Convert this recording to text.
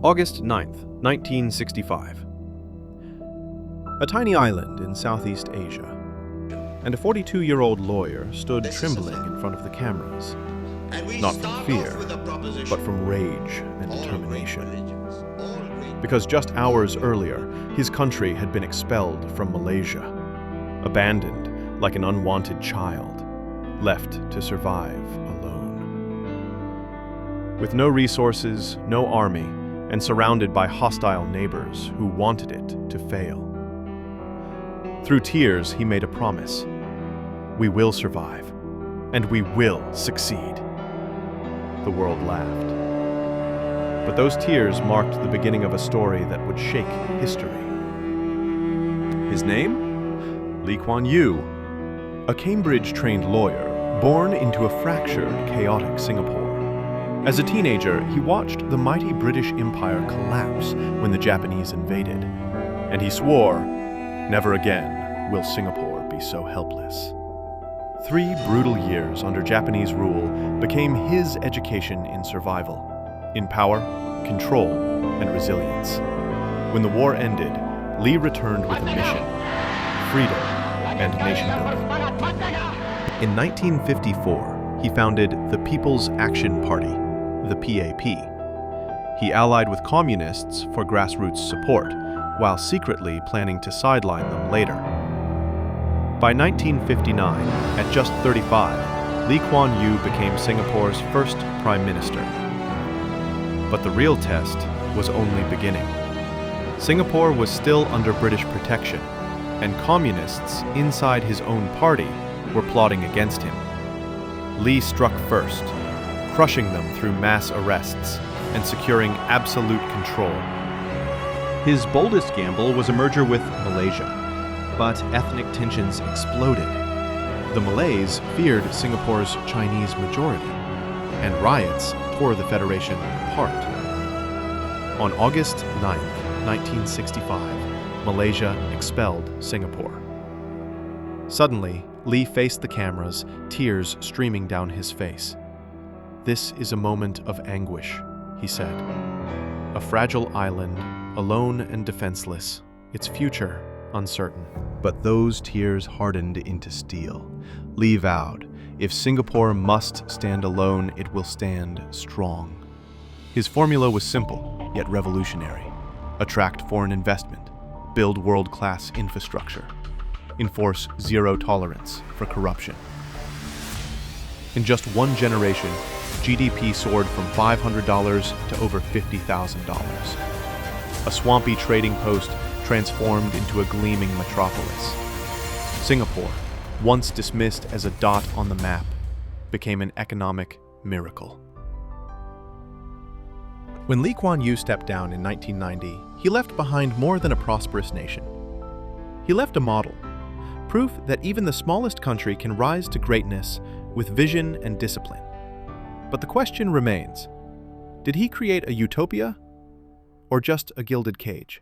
August 9th, 1965. A tiny island in Southeast Asia, and a 42-year-old lawyer stood trembling in front of the cameras, not from fear, but from rage and determination. Because just hours earlier, his country had been expelled from Malaysia, abandoned like an unwanted child, left to survive alone. With no resources, no army, and surrounded by hostile neighbors who wanted it to fail. Through tears, he made a promise. We will survive, and we will succeed. The world laughed. But those tears marked the beginning of a story that would shake history. His name? Lee Kuan Yew, a Cambridge-trained lawyer born into a fractured, chaotic Singapore. As a teenager, he watched the mighty British Empire collapse when the Japanese invaded, and he swore, never again will Singapore be so helpless. 3 brutal years under Japanese rule became his education in survival, in power, control, and resilience. When the war ended, Lee returned with a mission, freedom and nation building. In 1954, he founded the People's Action Party, the PAP. He allied with communists for grassroots support, while secretly planning to sideline them later. By 1959, at just 35, Lee Kuan Yew became Singapore's first prime minister. But the real test was only beginning. Singapore was still under British protection, and communists inside his own party were plotting against him. Lee struck first, crushing them through mass arrests and securing absolute control. His boldest gamble was a merger with Malaysia, but ethnic tensions exploded. The Malays feared Singapore's Chinese majority, and riots tore the Federation apart. On August 9, 1965, Malaysia expelled Singapore. Suddenly, Lee faced the cameras, tears streaming down his face. "This is a moment of anguish," he said. "A fragile island, alone and defenseless, its future uncertain." But those tears hardened into steel. Lee vowed, if Singapore must stand alone, it will stand strong. His formula was simple, yet revolutionary. Attract foreign investment, build world-class infrastructure, enforce zero tolerance for corruption. In just one generation, GDP soared from $500 to over $50,000. A swampy trading post transformed into a gleaming metropolis. Singapore, once dismissed as a dot on the map, became an economic miracle. When Lee Kuan Yew stepped down in 1990, he left behind more than a prosperous nation. He left a model, proof that even the smallest country can rise to greatness with vision and discipline. But the question remains, did he create a utopia or just a gilded cage?